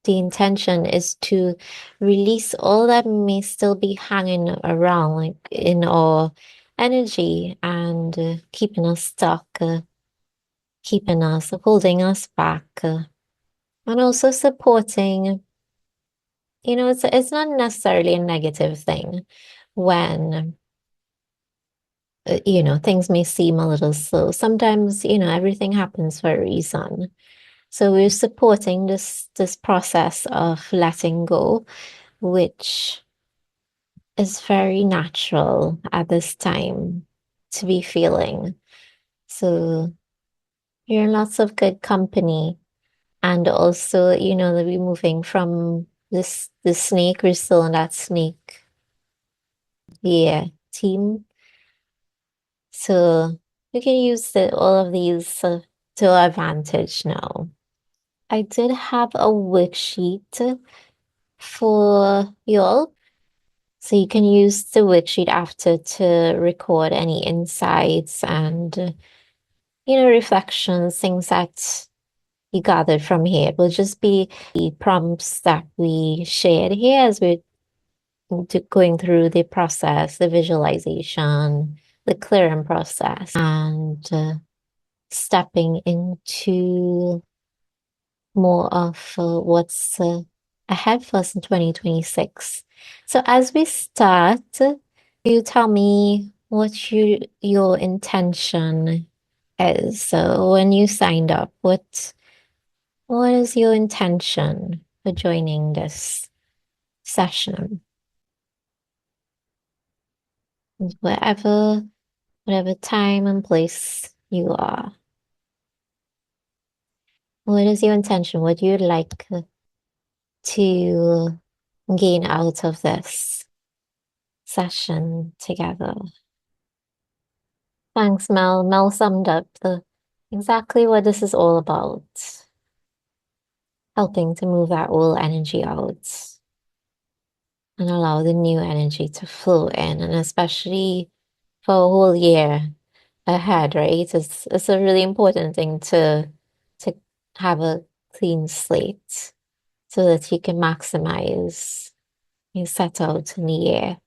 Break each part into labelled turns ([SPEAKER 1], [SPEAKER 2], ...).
[SPEAKER 1] the intention is to release all that may still be hanging around, like in our energy and keeping us stuck, keeping us, holding us back, and also supporting. It's not necessarily a negative thing when things may seem a little slow. Sometimes, everything happens for a reason. So we're supporting this process of letting go, which is very natural at this time to be feeling. So you're in lots of good company. And also, that we're moving from this snake, we're still on that snake, yeah, team. So we can use all of these to our advantage now. I did have a worksheet for y'all. So you can use the worksheet after to record any insights and, reflections, things that you gathered from here. It will just be the prompts that we shared here as we're going through the process, the visualization, the clearing process, and stepping into more of what's ahead for us in 2026. So as we start, you tell me what your intention is. So when you signed up, what is your intention for joining this session? Wherever, whatever time and place you are. What is your intention? What do you like to gain out of this session together? Thanks, Mel. Mel summed up exactly what this is all about. Helping to move that old energy out and allow the new energy to flow in, and especially for a whole year ahead, right? It's a really important thing to have a clean slate so that you can maximize you set out in the year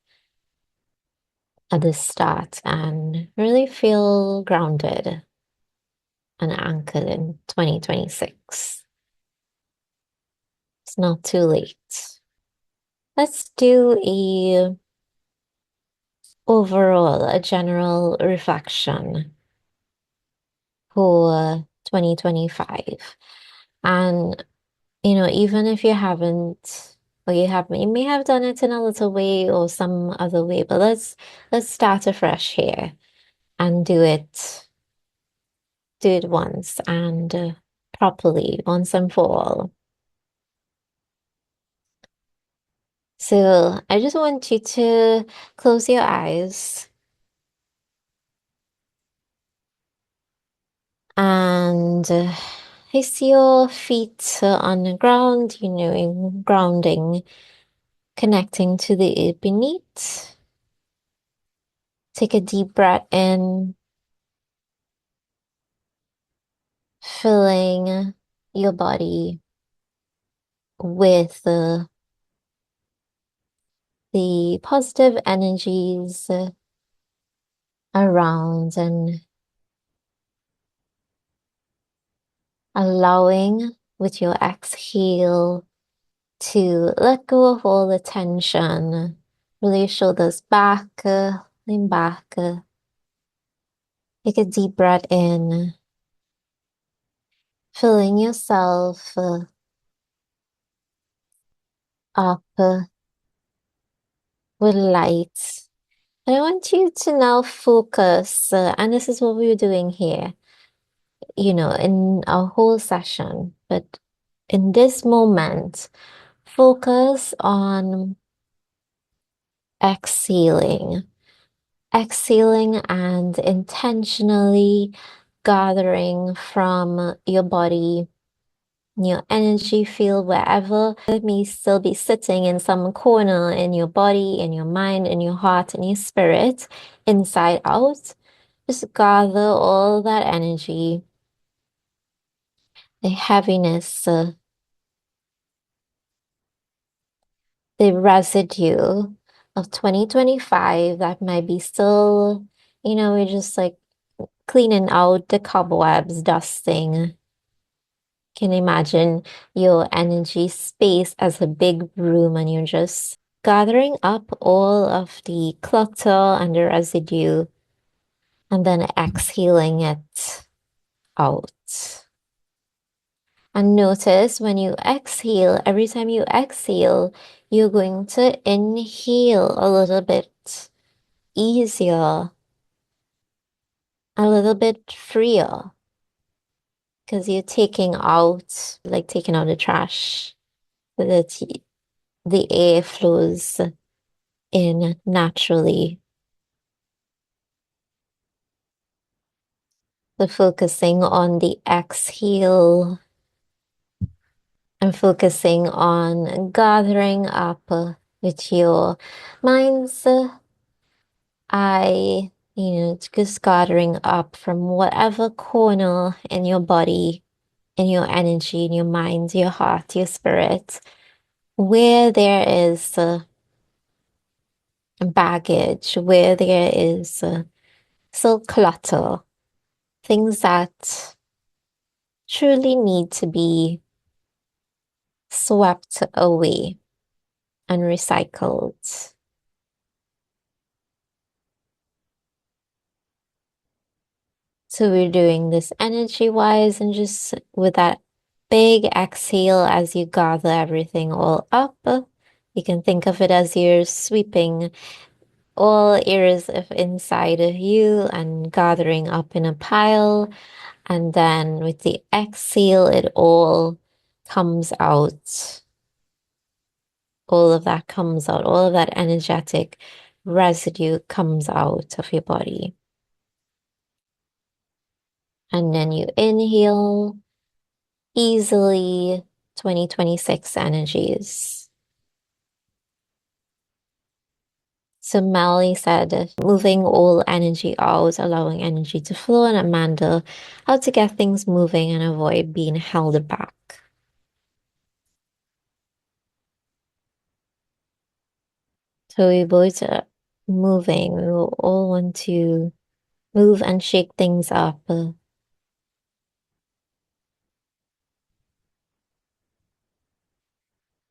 [SPEAKER 1] at the start and really feel grounded and anchored in 2026. It's not too late. Let's do a general reflection for 2025. And even if you haven't, or you may have done it in a little way or some other way, but let's start afresh here and do it once and properly, once and for all. So I just want you to close your eyes and place your feet on the ground, in grounding, connecting to the earth beneath. Take a deep breath in, filling your body with the positive energies around and allowing with your exhale to let go of all the tension. Roll your shoulders back, lean back. Take a deep breath in, filling yourself up with light. And I want you to now focus, and this is what we were doing here, in our whole session. But in this moment, focus on exhaling, exhaling and intentionally gathering from your body, your energy field, wherever it may still be sitting in some corner in your body, in your mind, in your heart, in your spirit, inside out. Just gather all that energy, the heaviness, the residue of 2025 that might be still, we're just like cleaning out the cobwebs, dusting. Can imagine your energy space as a big room and you're just gathering up all of the clutter and the residue and then exhaling it out. And notice when you exhale, every time you exhale, you're going to inhale a little bit easier, a little bit freer, because you're taking out, like taking out the trash, so that the air flows in naturally. So focusing on the exhale and focusing on gathering up with your mind's eye, just gathering up from whatever corner in your body, in your energy, in your mind, your heart, your spirit, where there is baggage, where there is still clutter, things that truly need to be swept away and recycled. So we're doing this energy wise and just with that big exhale as you gather everything all up. You can think of it as you're sweeping all areas of inside of you and gathering up in a pile. And then with the exhale, it all comes out. All of that comes out. All of that energetic residue comes out of your body. And then you inhale easily 2026 energies. So Melly said, moving all energy out, allowing energy to flow, and Amanda, how to get things moving and avoid being held back. So we both are moving. We will all want to move and shake things up.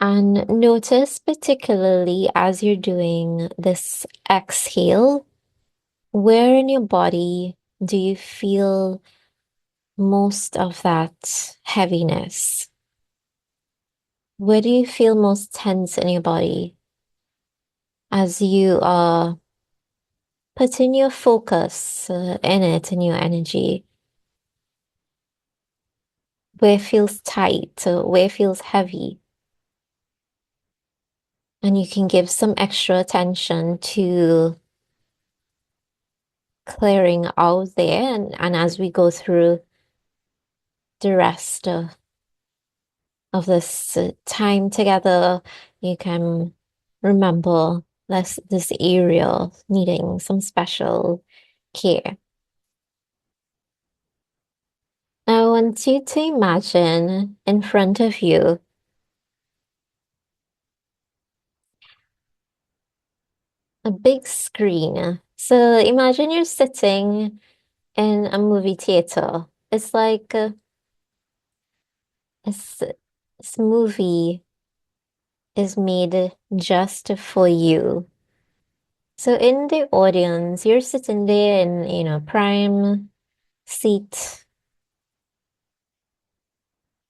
[SPEAKER 1] And notice particularly as you're doing this exhale, where in your body do you feel most of that heaviness? Where do you feel most tense in your body as you are putting your focus in it, in your energy? Where feels tight, where feels heavy? And you can give some extra attention to clearing out there. And as we go through the rest of this time together, you can remember this area needing some special care. I want you to imagine in front of you a big screen. So imagine you're sitting in a movie theater. It's like this movie is made just for you. So in the audience, you're sitting there in, prime seat.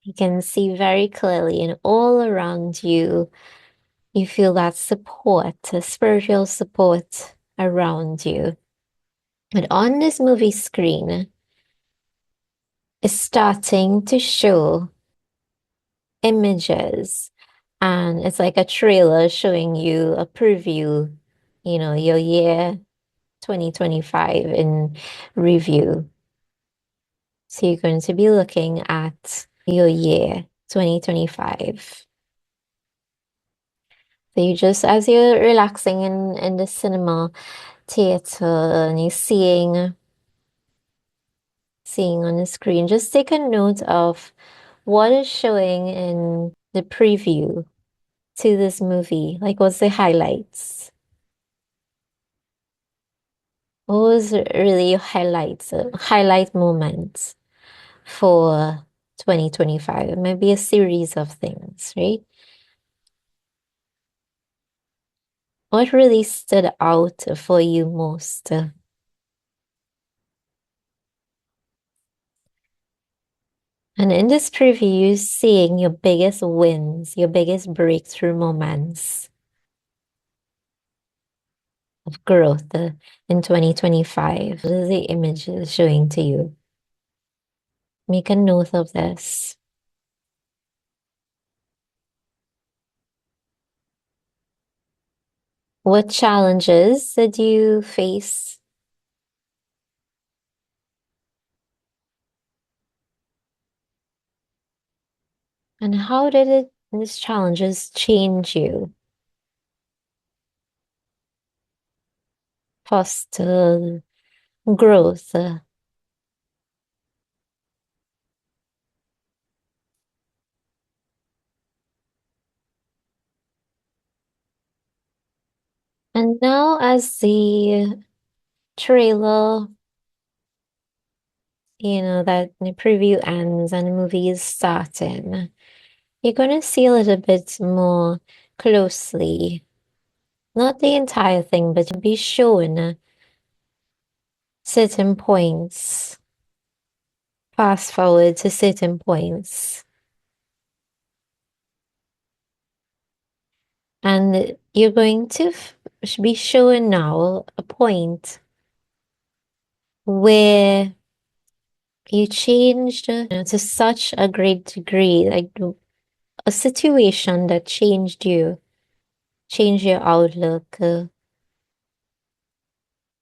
[SPEAKER 1] You can see very clearly, and all around you, you feel that support, spiritual support around you. But on this movie screen, it's starting to show images, and it's like a trailer showing you a preview, your year 2025 in review. So you're going to be looking at your year 2025. So you just, as you're relaxing in the cinema theater and you're seeing on the screen, just take a note of what is showing in the preview. to this movie? Like, what's the highlights? What was really your highlights, highlight moments for 2025? Maybe a series of things, right? What really stood out for you most? And in this preview, you're seeing your biggest wins, your biggest breakthrough moments of growth in 2025. What is the image showing to you? Make a note of this. What challenges did you face? And how did these challenges change you, foster growth? And now, as the trailer, that the preview ends and the movie is starting, you're going to see a little bit more closely, not the entire thing, but to be shown certain points, fast forward to certain points. And you're going to be shown now a point where you changed to such a great degree, like a situation that changed your outlook,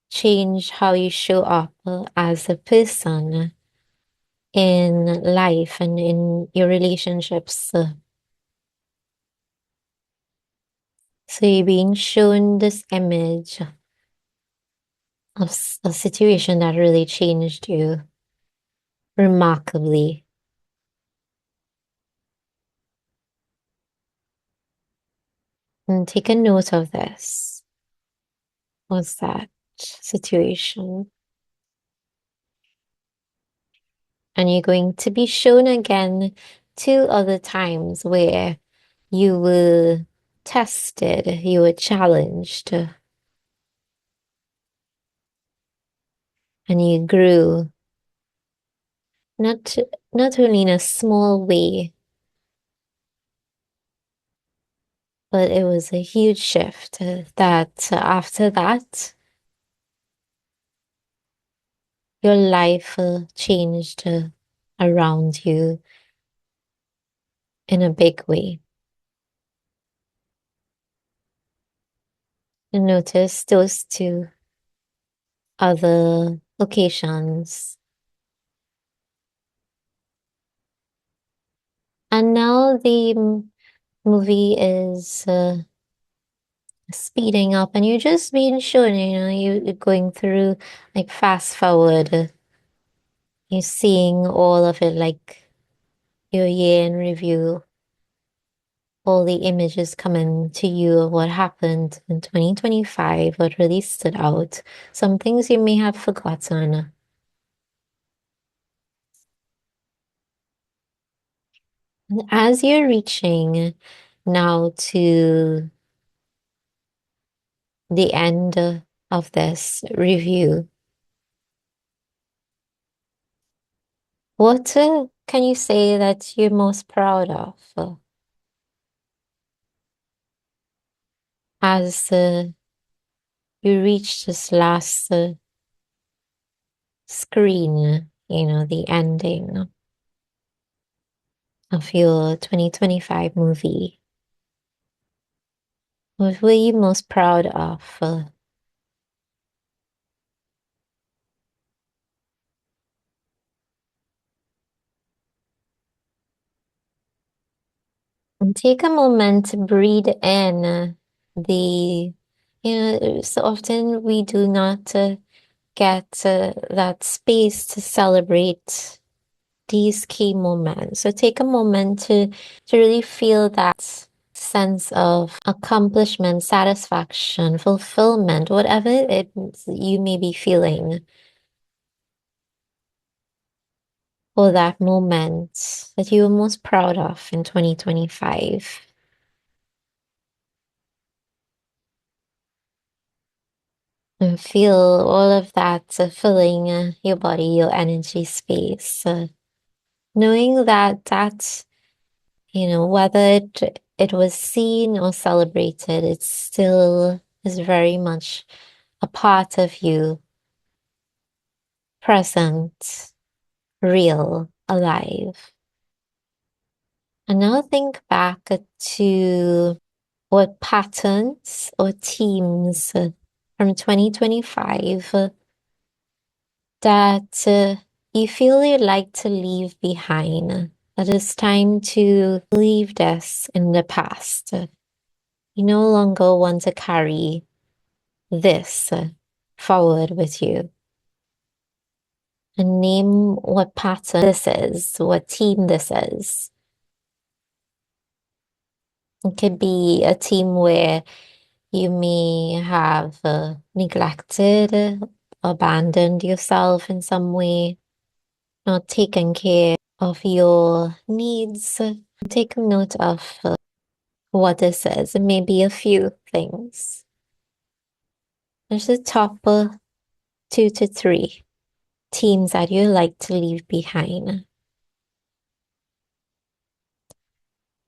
[SPEAKER 1] changed how you show up as a person in life and in your relationships. So you're being shown this image of a situation that really changed you remarkably. And take a note of this. What's that situation? And you're going to be shown again two other times where you were tested, you were challenged, and you grew, not not only in a small way, but it was a huge shift that after that, your life changed around you in a big way. And notice those two other occasions. And now the movie is speeding up, and you're just being shown, you're going through like fast forward. You're seeing all of it, like your year in review, all the images coming to you of what happened in 2025, what really stood out, some things you may have forgotten. And as you're reaching now to the end of this review, what can you say that you're most proud of as you reach this last screen, the ending of your 2025 movie? What were you most proud of? And take a moment to breathe in so often we do not get that space to celebrate these key moments. So take a moment to really feel that sense of accomplishment, satisfaction, fulfillment, whatever it you may be feeling for that moment that you were most proud of in 2025. And feel all of that filling your body, your energy space. Knowing that whether it was seen or celebrated, it still is very much a part of you, present, real, alive. And now think back to what patterns or themes from 2025 that you feel you'd like to leave behind. That it's time to leave this in the past. You no longer want to carry this forward with you. And name what pattern this is, what team this is. It could be a team where you may have neglected, abandoned yourself in some way, not taken care of your needs. Take note of what this is. It may be a few things. There's the top 2 to 3 teams that you like to leave behind.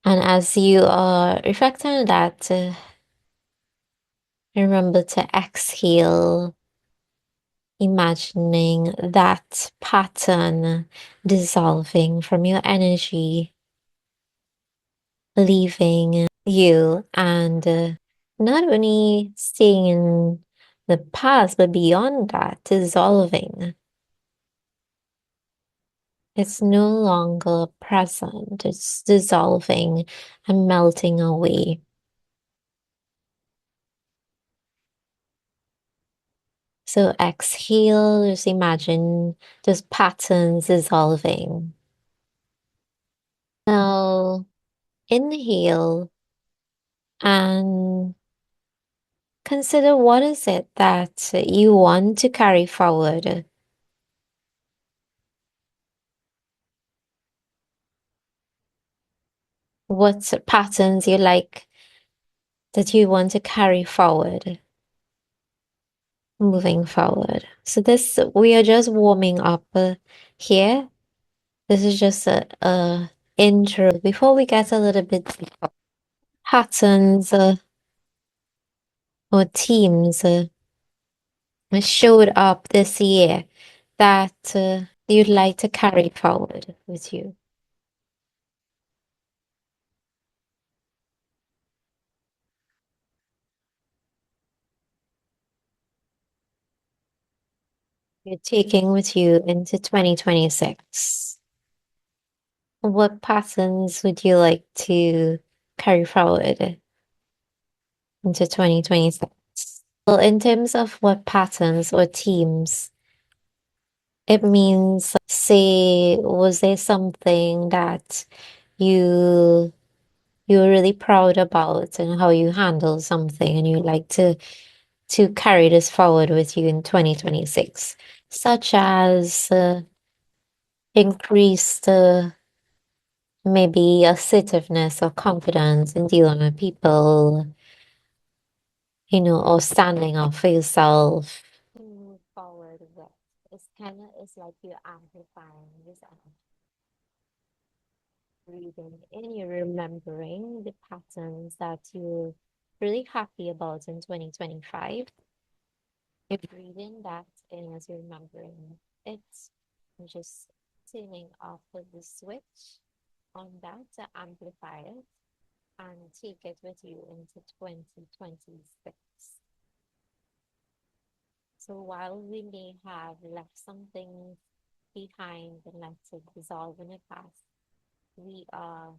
[SPEAKER 1] And as you are reflecting on that, remember to exhale, imagining that pattern dissolving from your energy, leaving you, and not only staying in the past, but beyond that, dissolving. It's no longer present, it's dissolving and melting away. So exhale, just imagine those patterns dissolving. Now inhale and consider what is it that you want to carry forward. What patterns you like that you want to carry forward, moving forward. So this, we are just warming up here. This is just a intro before we get a little bit deeper. Patterns or themes showed up this year that you'd like to carry forward with you. You're taking with you into 2026. What patterns would you like to carry forward into 2026? Well, in terms of what patterns or themes, it means, say, was there something that you you're really proud about and how you handle something and you like to carry this forward with you in 2026, such as increased maybe assertiveness or confidence in dealing with people, or standing up for yourself. Move forward with it's like you're amplifying this breathing in, you're remembering the patterns that you're really happy about in 2025. You're breathing that in as you're remembering it, and just turning off of the switch on that to amplify it and take it with you into 2026. So while we may have left something behind and let it dissolve in the past, we are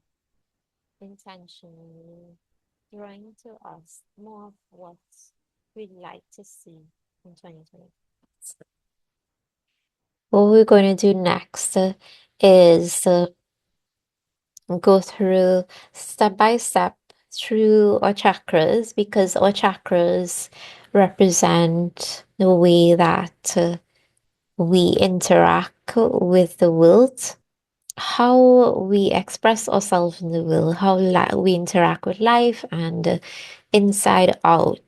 [SPEAKER 1] intentionally drawing to us more of what we'd like to see in 2020. What we're going to do next is go through step by step through our chakras because our chakras represent the way that we interact with the world, how we express ourselves in the world, how we interact with life and inside out.